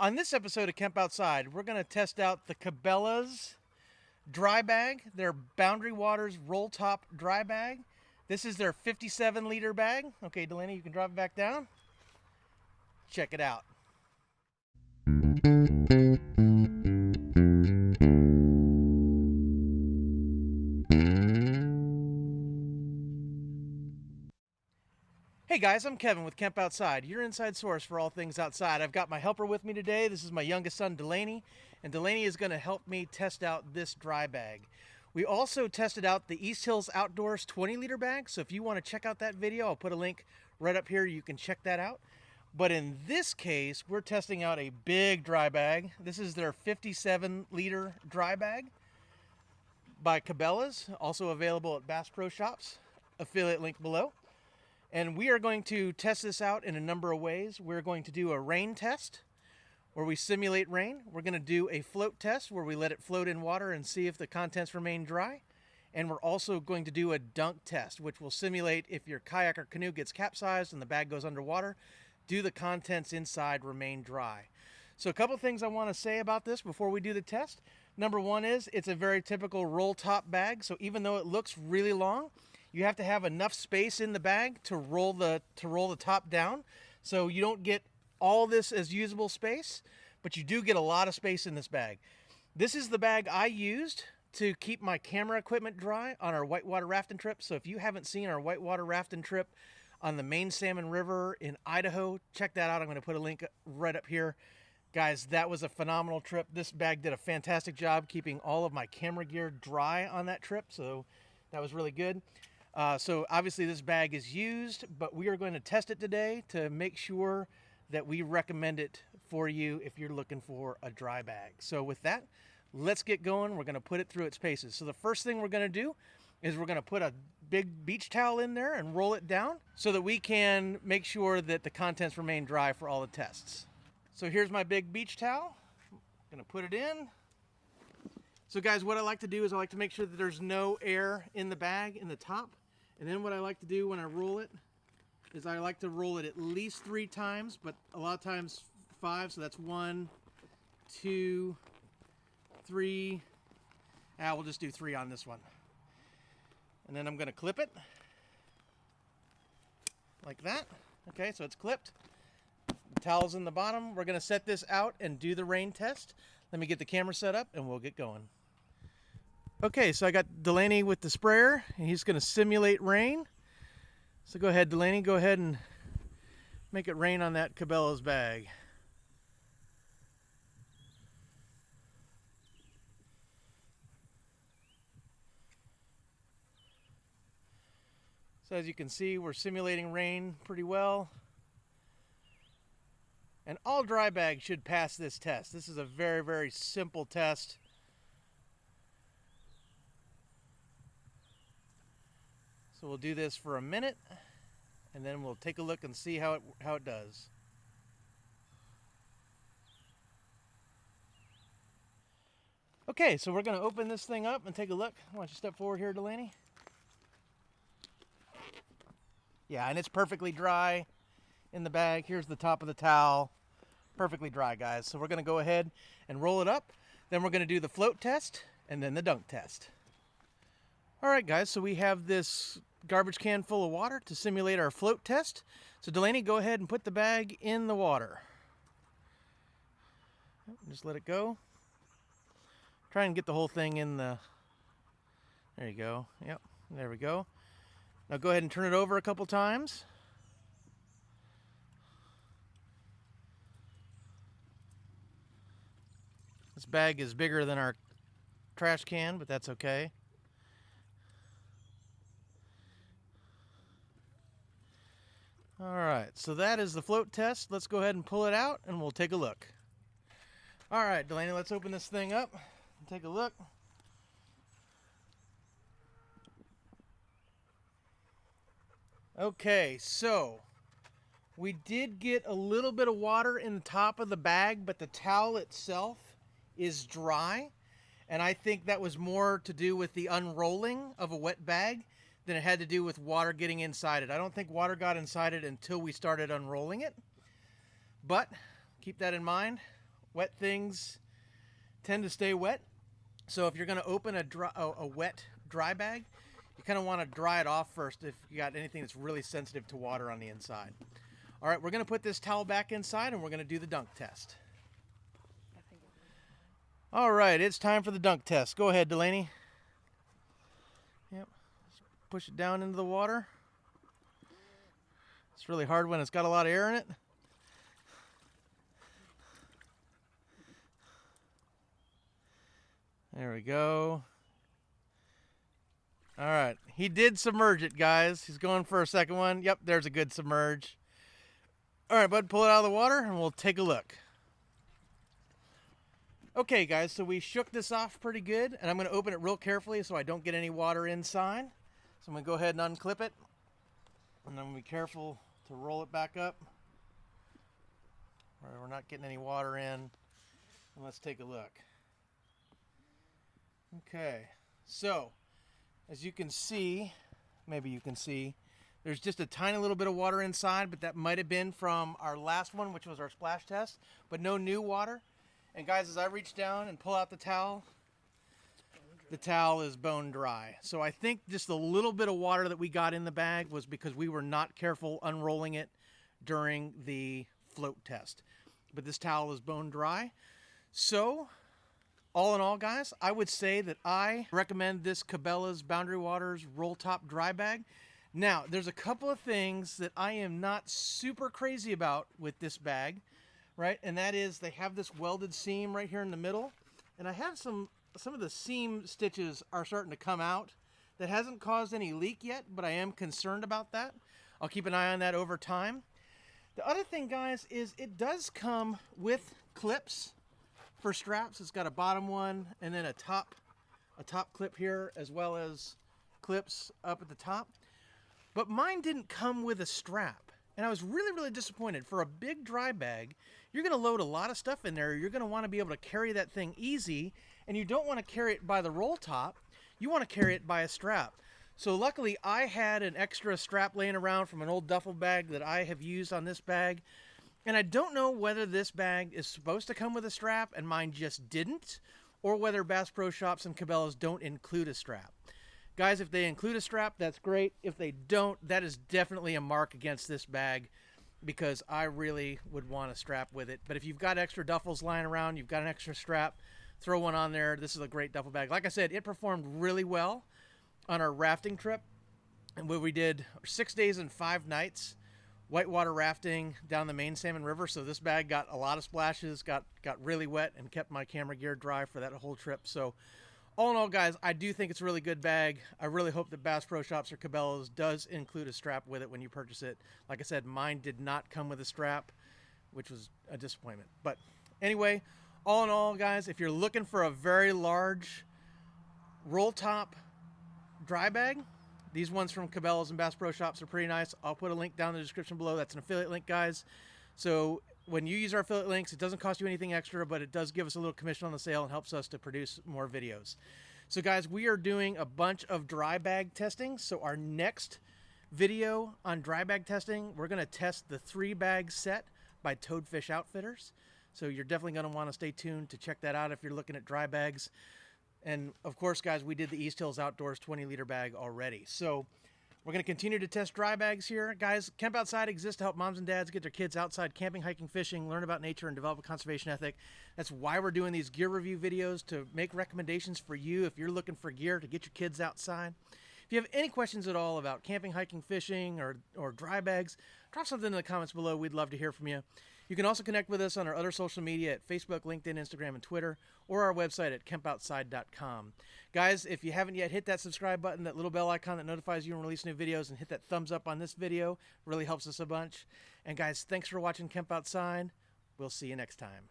On this episode of Camp Outside, we're going to test out the Cabela's dry bag, their Boundary Waters roll top dry bag. This is their 57-liter bag. Okay, Delaney, you can drop it back down. Check it out. Hey guys, I'm Kevin with Camp Outside, your inside source for all things outside. I've got my helper with me today. This is my youngest son, Delaney, and Delaney is going to help me test out this dry bag. We also tested out the East Hills Outdoors 20-liter bag, so if you want to check out that video, I'll put a link right up here. You can check that out. But in this case, we're testing out a big dry bag. This is their 57-liter dry bag by Cabela's, also available at Bass Pro Shops. Affiliate link below. And we are going to test this out in a number of ways. We're going to do a rain test where we simulate rain. We're going to do a float test where we let it float in water and see if the contents remain dry. And we're also going to do a dunk test, which will simulate if your kayak or canoe gets capsized and the bag goes underwater, do the contents inside remain dry? So a couple things I want to say about this before we do the test. Number one is it's a very typical roll top bag. So even though it looks really long, you have to have enough space in the bag to roll the top down, so you don't get all this as usable space, but you do get a lot of space in this bag. This is the bag I used to keep my camera equipment dry on our whitewater rafting trip. So if you haven't seen our whitewater rafting trip on the Main Salmon River in Idaho, check that out. I'm going to put a link right up here. Guys, that was a phenomenal trip. This bag did a fantastic job keeping all of my camera gear dry on that trip, so that was really good. So obviously this bag is used, but we are going to test it today to make sure that we recommend it for you if you're looking for a dry bag. So with that, let's get going. We're going to put it through its paces. So the first thing we're going to do is we're going to put a big beach towel in there and roll it down so that we can make sure that the contents remain dry for all the tests. So here's my big beach towel. I'm going to put it in. So guys, what I like to do is I like to make sure that there's no air in the bag in the top. And then what I like to do when I roll it is I like to roll it at least 3 times, but a lot of times 5. So that's 1, 2, 3. We'll just do 3 on this one. And then I'm going to clip it like that. Okay, so it's clipped. The towel's in the bottom. We're going to set this out and do the rain test. Let me get the camera set up and we'll get going. Okay, so I got Delaney with the sprayer, and he's going to simulate rain. So go ahead, Delaney, go ahead and make it rain on that Cabela's bag. So as you can see, we're simulating rain pretty well. And all dry bags should pass this test. This is a very, very simple test. So we'll do this for a minute, and then we'll take a look and see how it does. Okay, so we're going to open this thing up and take a look. Why don't you step forward here, Delaney? Yeah, and it's perfectly dry in the bag. Here's the top of the towel. Perfectly dry, guys. So we're going to go ahead and roll it up. Then we're going to do the float test and then the dunk test. All right, guys, so we have this garbage can full of water to simulate our float test. So Delaney, go ahead and put the bag in the water. Just let it go. Try and get the whole thing in the... There you go. Yep, there we go. Now go ahead and turn it over a couple times. This bag is bigger than our trash can, but that's okay. All right, so that is the float test. Let's go ahead and pull it out and we'll take a look. All right, Delaney, let's open this thing up and take a look. Okay, so we did get a little bit of water in the top of the bag, but the towel itself is dry. And I think that was more to do with the unrolling of a wet bag than it had to do with water getting inside it. I don't think water got inside it until we started unrolling it. But keep that in mind Wet things tend to stay wet. So if you're going to open a wet dry bag, you kind of want to dry it off first if you got anything that's really sensitive to water on the inside. All right, we're going to put this towel back inside and we're going to do the dunk test. All right, it's time for the dunk test. Go ahead, Delaney. Yep, just push it down into the water. It's really hard when it's got a lot of air in it. There we go. All right, he did submerge it, guys. He's going for a second one. Yep, there's a good submerge. All right, bud, pull it out of the water and we'll take a look. Okay, guys, so we shook this off pretty good, and I'm going to open it real carefully so I don't get any water inside. So I'm going to go ahead and unclip it, and then be careful to roll it back up. All right, we're not getting any water in. And let's take a look. Okay, so as you can see, maybe you can see, there's just a tiny little bit of water inside, but that might have been from our last one, which was our splash test, but no new water. And guys, as I reach down and pull out the towel is bone dry. So I think just a little bit of water that we got in the bag was because we were not careful unrolling it during the float test. But this towel is bone dry. So all in all, guys, I would say that I recommend this Cabela's Boundary Waters Roll Top Dry Bag. Now, there's a couple of things that I am not super crazy about with this bag, right? And that is they have this welded seam right here in the middle. And I have some of the seam stitches are starting to come out. That hasn't caused any leak yet, but I am concerned about that. I'll keep an eye on that over time. The other thing, guys, is it does come with clips for straps. It's got a bottom one and then a top clip here, as well as clips up at the top. But mine didn't come with a strap. And I was really, really disappointed. For a big dry bag, you're going to load a lot of stuff in there. You're going to want to be able to carry that thing easy. And you don't want to carry it by the roll top. You want to carry it by a strap. So luckily, I had an extra strap laying around from an old duffel bag that I have used on this bag. And I don't know whether this bag is supposed to come with a strap and mine just didn't, or whether Bass Pro Shops and Cabela's don't include a strap. Guys, if they include a strap, that's great. If they don't, that is definitely a mark against this bag, because I really would want a strap with it. But if you've got extra duffels lying around, you've got an extra strap, throw one on there. This is a great duffel bag. Like I said, it performed really well on our rafting trip, and where we did 6 days and 5 nights whitewater rafting down the main Salmon River. So this bag got a lot of splashes, got really wet, and kept my camera gear dry for that whole trip. So all in all, guys, I do think it's a really good bag. I really hope that Bass Pro Shops or Cabela's does include a strap with it when you purchase it. Like I said, mine did not come with a strap, which was a disappointment. But anyway, all in all, guys, if you're looking for a very large roll top dry bag, these ones from Cabela's and Bass Pro Shops are pretty nice. I'll put a link down in the description below. That's an affiliate link, guys. So when you use our affiliate links, it doesn't cost you anything extra, but it does give us a little commission on the sale and helps us to produce more videos. So guys, we are doing a bunch of dry bag testing. So our next video on dry bag testing, we're going to test the 3-bag set by Toadfish Outfitters. So you're definitely going to want to stay tuned to check that out if you're looking at dry bags. And of course, guys, we did the East Hills Outdoors 20-liter bag already. So we're going to continue to test dry bags here. Guys, Camp Outside exists to help moms and dads get their kids outside camping, hiking, fishing, learn about nature, and develop a conservation ethic. That's why we're doing these gear review videos, to make recommendations for you if you're looking for gear to get your kids outside. If you have any questions at all about camping, hiking, fishing, or dry bags, drop something in the comments below. We'd love to hear from you. You can also connect with us on our other social media at Facebook, LinkedIn, Instagram, and Twitter, or our website at campoutside.com. Guys, if you haven't yet, hit that subscribe button, that little bell icon that notifies you when we release new videos, and hit that thumbs up on this video. It really helps us a bunch. And guys, thanks for watching Camp Outside. We'll see you next time.